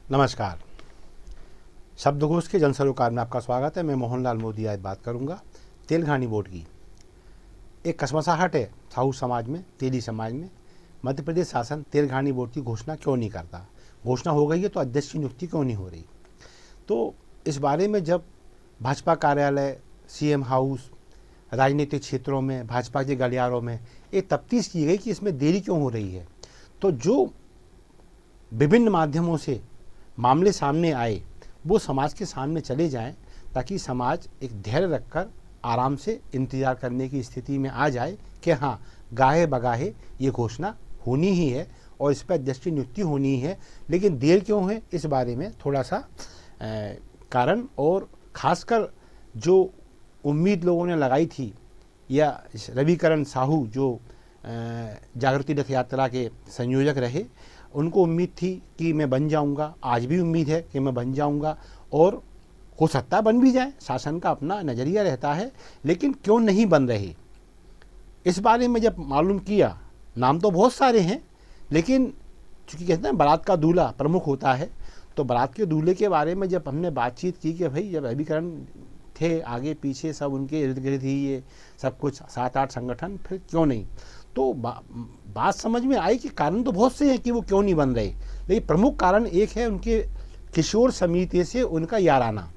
नमस्कार। शब्दकोश के जन सरोकार में आपका स्वागत है। मैं मोहनलाल मोदी आज बात करूंगा तेलघानी बोर्ड की। एक कसमसाहट है साहू समाज में, तेली समाज में। मध्य प्रदेश शासन तेलघानी बोर्ड की घोषणा क्यों नहीं करता? घोषणा हो गई है तो अध्यक्ष की नियुक्ति क्यों नहीं हो रही? तो इस बारे में जब भाजपा कार्यालय, सीएम हाउस, राजनीतिक क्षेत्रों में, भाजपा के गलियारों में एक तफ्तीश की गई कि इसमें देरी क्यों हो रही है, तो जो विभिन्न माध्यमों से मामले सामने आए वो समाज के सामने चले जाएं, ताकि समाज एक धैर्य रखकर आराम से इंतज़ार करने की स्थिति में आ जाए कि हाँ, गाहे बगाहे ये घोषणा होनी ही है और इस पर अध्यक्ष की नियुक्ति होनी ही है। लेकिन देर क्यों है, इस बारे में थोड़ा सा कारण, और ख़ासकर जो उम्मीद लोगों ने लगाई थी, या रविकरण साहू जो जागृति रथ यात्रा के संयोजक रहे, उनको उम्मीद थी कि मैं बन जाऊंगा। आज भी उम्मीद है कि मैं बन जाऊंगा और हो सकता है बन भी जाए, शासन का अपना नज़रिया रहता है। लेकिन क्यों नहीं बन रहे, इस बारे में जब मालूम किया, नाम तो बहुत सारे हैं, लेकिन चूँकि कहते हैं बारात का दूल्हा प्रमुख होता है, तो बारात के दूल्हे के बारे में जब हमने बातचीत की कि भाई जब रविकरण थे, आगे पीछे सब उनके इर्द गिर्द ही ये सब कुछ 7-8 संगठन, फिर क्यों नहीं? तो बात समझ में आई कि कारण तो बहुत से हैं कि वो क्यों नहीं बन रहे, लेकिन प्रमुख कारण एक है उनके किशोर समिति से उनका याराना।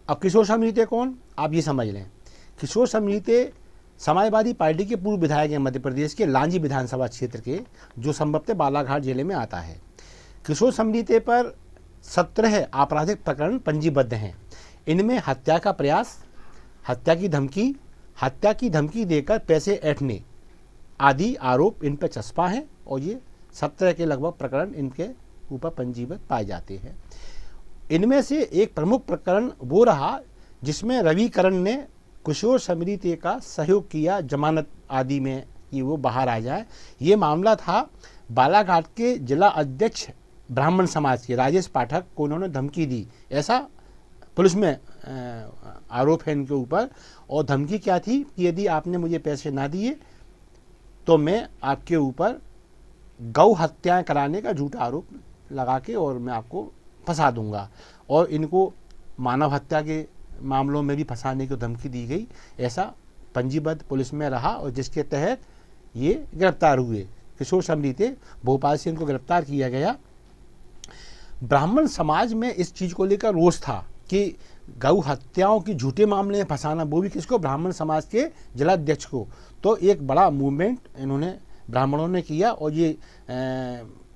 अब किशोर समिति कौन, आप ये समझ लें। किशोर समिति समाजवादी पार्टी के पूर्व विधायक हैं मध्य प्रदेश के लांजी विधानसभा क्षेत्र के, जो संभवतः बालाघाट जिले में आता है। किशोर समिति पर 17 आपराधिक प्रकरण पंजीबद्ध हैं। इनमें हत्या का प्रयास, हत्या की धमकी देकर पैसे ऐंठने आदि आरोप इन पर चस्पा हैं, और ये 17 के लगभग प्रकरण इनके ऊपर पंजीबद्ध पाए जाते हैं। इनमें से एक प्रमुख प्रकरण वो रहा जिसमें रविकरण ने किशोर समिति का सहयोग किया जमानत आदि में कि वो बाहर आ जाए। ये मामला था बालाघाट के जिला अध्यक्ष ब्राह्मण समाज के राजेश पाठक को उन्होंने धमकी दी, ऐसा पुलिस में आरोप है इनके ऊपर। और धमकी क्या थी कि यदि आपने मुझे पैसे ना दिए तो मैं आपके ऊपर गौ हत्याएं कराने का झूठा आरोप लगा के और मैं आपको फंसा दूंगा। और इनको मानव हत्या के मामलों में भी फंसाने की धमकी दी गई, ऐसा पंजीबद्ध पुलिस में रहा, और जिसके तहत ये गिरफ्तार हुए। किशोर समिति भोपाल से इनको गिरफ्तार किया गया। ब्राह्मण समाज में इस चीज़ को लेकर रोष था कि गौ हत्याओं की झूठे मामले में फंसाना, वो भी किसको, ब्राह्मण समाज के जिलाध्यक्ष को। तो एक बड़ा मूवमेंट इन्होंने ब्राह्मणों ने किया, और ये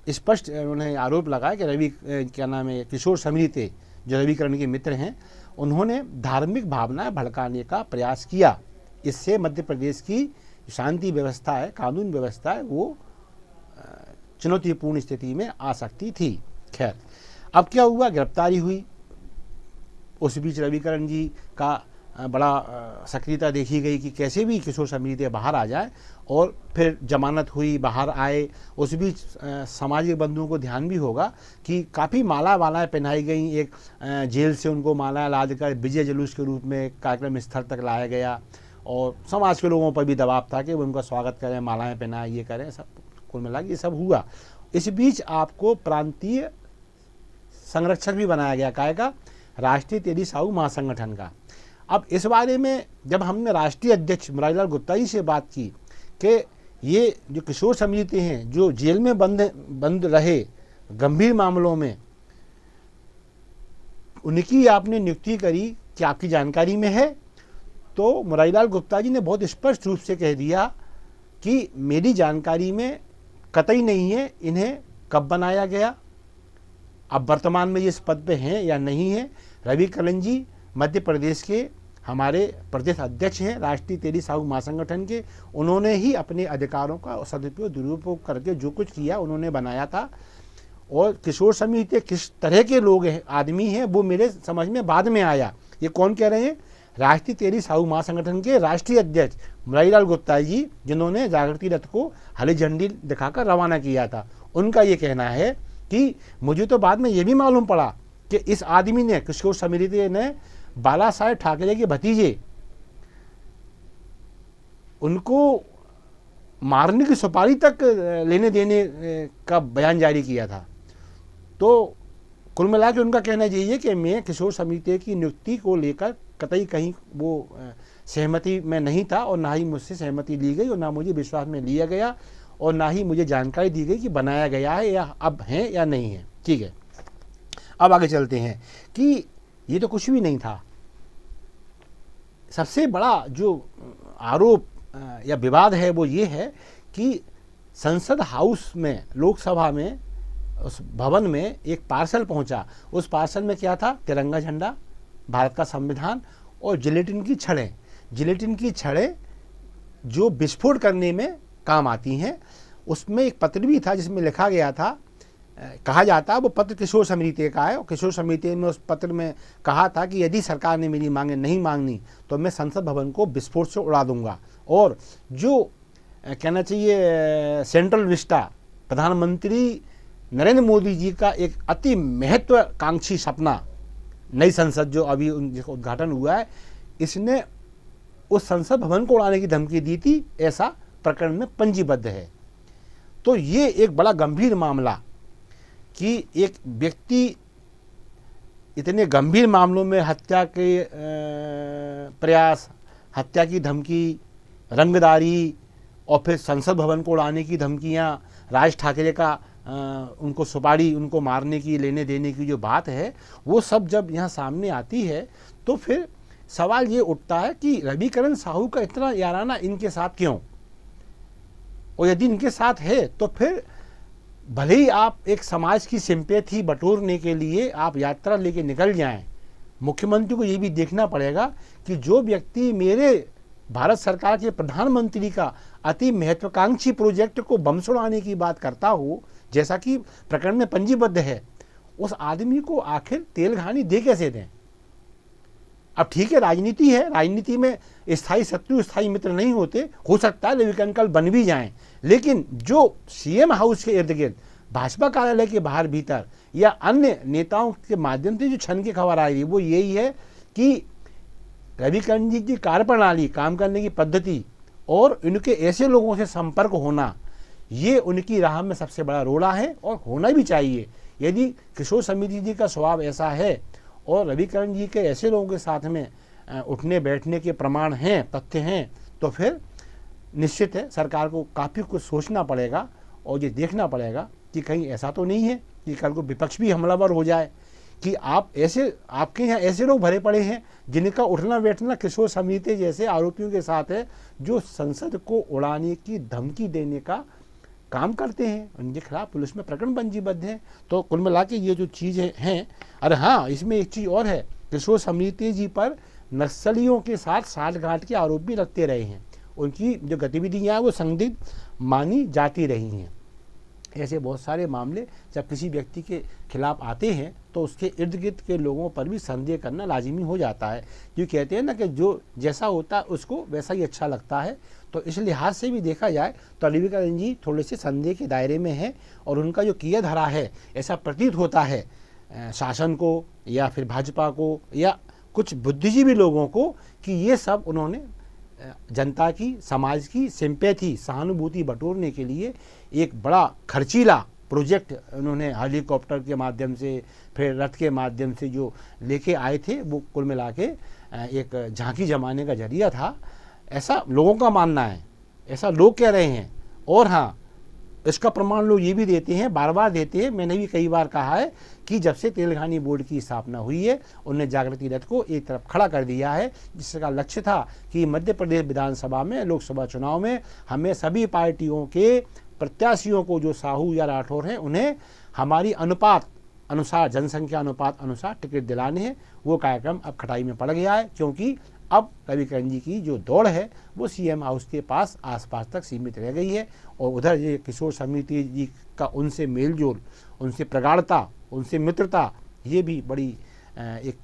स्पष्ट उन्होंने आरोप लगाया कि किशोर समिति जो रविकरण के मित्र हैं, उन्होंने धार्मिक भावनाएं भड़काने का प्रयास किया। इससे मध्य प्रदेश की शांति व्यवस्था है, कानून व्यवस्था है, वो चुनौतीपूर्ण स्थिति में आ सकती थी। खैर, अब क्या हुआ, गिरफ्तारी हुई। उस बीच रविकरण जी का बड़ा सक्रियता देखी गई कि कैसे भी किशोर समिति बाहर आ जाए, और फिर जमानत हुई, बाहर आए। उस बीच सामाजिक बंधुओं को ध्यान भी होगा कि काफ़ी मालाएं पहनाई गई। एक जेल से उनको माला लाद कर विजय जुलूस के रूप में कार्यक्रम स्थल तक लाया गया, और समाज के लोगों पर भी दबाव था कि वो उनका स्वागत करें, मालाएं पहनाएं, ये करें, सब कुल मिला ये सब हुआ। इस बीच आपको प्रांतीय संरक्षक भी बनाया गया, काय का, राष्ट्रीय तेली साहू महासंगठन का। अब इस बारे में जब हमने राष्ट्रीय अध्यक्ष मुरारीलाल गुप्ता जी से बात की कि ये जो किशोर समिति हैं, जो जेल में बंद रहे गंभीर मामलों में, उनकी आपने नियुक्ति करी, क्या आपकी जानकारी में है? तो मुरारीलाल गुप्ता जी ने बहुत स्पष्ट रूप से कह दिया कि मेरी जानकारी में कतई नहीं है इन्हें कब बनाया गया, अब वर्तमान में ये इस पद पे हैं या नहीं है। रविकरण जी मध्य प्रदेश के हमारे प्रदेश अध्यक्ष हैं राष्ट्रीय तेली साहू महासंगठन के। उन्होंने ही अपने अधिकारों का सदुपयोग दुरुपयोग करके जो कुछ किया उन्होंने बनाया था। और किशोर समिति किस तरह के लोग हैं, आदमी हैं, वो मेरे समझ में बाद में आया। ये कौन कह रहे हैं? राष्ट्रीय तेली साहू महासंगठन के राष्ट्रीय अध्यक्ष मुरारीलाल गुप्ता जी, जिन्होंने जागृति रथ को हरी झंडी दिखाकर रवाना किया था। उनका ये कहना है कि मुझे तो बाद में ये भी मालूम पड़ा कि इस आदमी ने, किशोर समिति ने, बाला साहेब ठाकरे के भतीजे उनको मारने की सुपारी तक लेने देने का बयान जारी किया था। तो कुल मिला के उनका कहना यही है कि मैं किशोर समिति की नियुक्ति को लेकर कतई कहीं वो सहमति में नहीं था और ना ही मुझसे सहमति ली गई और ना मुझे विश्वास में लिया गया और ना ही मुझे जानकारी दी गई कि बनाया गया है या अब है या नहीं है। ठीक है, अब आगे चलते हैं कि ये तो कुछ भी नहीं था। सबसे बड़ा जो आरोप या विवाद है वो ये है कि संसद हाउस में, लोकसभा में, उस भवन में एक पार्सल पहुंचा। उस पार्सल में क्या था? तिरंगा झंडा, भारत का संविधान और जिलेटिन की छड़ें। जिलेटिन की छड़ें जो विस्फोट करने में काम आती हैं। उसमें एक पत्र भी था जिसमें लिखा गया था, कहा जाता, वो पत्र किशोर समिति का है और किशोर समिति में उस पत्र में कहा था कि यदि सरकार ने मेरी मांगें नहीं मांगनी तो मैं संसद भवन को विस्फोट से उड़ा दूंगा। और जो कहना चाहिए सेंट्रल विस्टा, प्रधानमंत्री नरेंद्र मोदी जी का एक अति महत्वाकांक्षी सपना, नई संसद जो अभी जिसका उद्घाटन हुआ है, इसने उस संसद भवन को उड़ाने की धमकी दी थी, ऐसा प्रकरण में पंजीबद्ध है। तो ये एक बड़ा गंभीर मामला कि एक व्यक्ति इतने गंभीर मामलों में हत्या के प्रयास, हत्या की धमकी, रंगदारी और फिर संसद भवन को उड़ाने की धमकियां, राज ठाकरे का उनको सुपारी, उनको मारने की, लेने देने की जो बात है, वो सब जब यहाँ सामने आती है तो फिर सवाल ये उठता है कि रविकरण साहू का इतना याराना इनके साथ क्यों? और यदि इनके साथ है तो फिर भले ही आप एक समाज की सिंपैथी बटोरने के लिए आप यात्रा लेके निकल जाएं, मुख्यमंत्री को ये भी देखना पड़ेगा कि जो व्यक्ति मेरे भारत सरकार के प्रधानमंत्री का अति महत्वाकांक्षी प्रोजेक्ट को बम उड़ाने की बात करता हो, जैसा कि प्रकरण में पंजीबद्ध है, उस आदमी को आखिर तेल घानी दे कैसे दें? अब ठीक है, राजनीति है, राजनीति में स्थायी शत्रु स्थायी मित्र नहीं होते, हो सकता है रविकरण कल बन भी जाएं, लेकिन जो सीएम हाउस के इर्द गिर्द, भाजपा कार्यालय के बाहर भीतर या अन्य नेताओं के माध्यम से जो छन की खबर आ रही है वो यही है कि रविकरण जी की कार्यप्रणाली, काम करने की पद्धति और इनके ऐसे लोगों से संपर्क होना, ये उनकी राह में सबसे बड़ा रोड़ा है और होना भी चाहिए। यदि किशोर समिति जी का स्वभाव ऐसा है और रविकरण जी के ऐसे लोगों के साथ में उठने बैठने के प्रमाण हैं, तथ्य हैं, तो फिर निश्चित है सरकार को काफ़ी कुछ सोचना पड़ेगा और ये देखना पड़ेगा कि कहीं ऐसा तो नहीं है कि कल को विपक्ष भी हमलावर हो जाए कि आपके यहाँ ऐसे लोग भरे पड़े हैं जिनका उठना बैठना किशोर समिति जैसे आरोपियों के साथ है, जो संसद को उड़ाने की धमकी देने का काम करते हैं। उनके खिलाफ पुलिस में प्रकरण पंजीबद्ध है। तो कुल मिला के ये जो चीज़ें हैं, अरे हाँ, इसमें एक चीज़ और है, किशोर समिति जी पर नक्सलियों के साथ साठगांठ के आरोप भी लगते रहे हैं। उनकी जो गतिविधियाँ हैं वो संदिग्ध मानी जाती रही हैं। ऐसे बहुत सारे मामले जब किसी व्यक्ति के खिलाफ आते हैं तो उसके इर्द गिर्द के लोगों पर भी संदेह करना लाजिमी हो जाता है। जो कहते हैं ना कि जो जैसा होता है उसको वैसा ही अच्छा लगता है। तो इस लिहाज से भी देखा जाए तो रविकरण जी थोड़े से संदेह के दायरे में हैं और उनका जो किया धरा है, ऐसा प्रतीत होता है शासन को या फिर भाजपा को या कुछ बुद्धिजीवी लोगों को कि ये सब उन्होंने जनता की, समाज की सिंपैथी, सहानुभूति बटोरने के लिए एक बड़ा खर्चीला प्रोजेक्ट उन्होंने हेलीकॉप्टर के माध्यम से, फिर रथ के माध्यम से जो लेके आए थे, वो कुल मिला के एक झांकी जमाने का जरिया था, ऐसा लोगों का मानना है, ऐसा लोग कह रहे हैं। और हाँ, इसका प्रमाण लोग ये भी देते हैं, बार बार देते हैं, मैंने भी कई बार कहा है कि जब से तेलंगानी बोर्ड की स्थापना हुई है उन्होंने जागृति रथ को एक तरफ खड़ा कर दिया है, जिसका लक्ष्य था कि मध्य प्रदेश विधानसभा में, लोकसभा चुनाव में हमें सभी पार्टियों के प्रत्याशियों को, जो साहू या राठौर हैं, उन्हें हमारी अनुपात अनुसार, जनसंख्या अनुपात अनुसार टिकट दिलाने हैं। वो कार्यक्रम अब खटाई में पड़ गया है, क्योंकि अब रविकरण जी की जो दौड़ है वो सीएम हाउस के पास आसपास तक सीमित रह गई है। और उधर ये किशोर समिति जी का उनसे मेलजोल, उनसे प्रगाढ़ता, उनसे मित्रता, ये भी बड़ी एक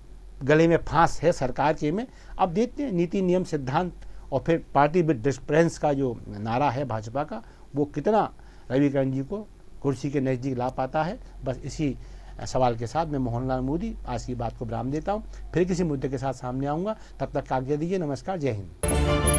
गले में फांस है सरकार के में। अब देखते हैं नीति, नियम, सिद्धांत और फिर पार्टी विद डिफरेंस का जो नारा है भाजपा का, वो कितना रविकरण जी को कुर्सी के नज़दीक ला पाता है। बस इसी सवाल के साथ मैं मोहनलाल मोदी आज की बात को विराम देता हूँ। फिर किसी मुद्दे के साथ सामने आऊँगा, तब तक आज्ञा दीजिए। नमस्कार, जय हिंद।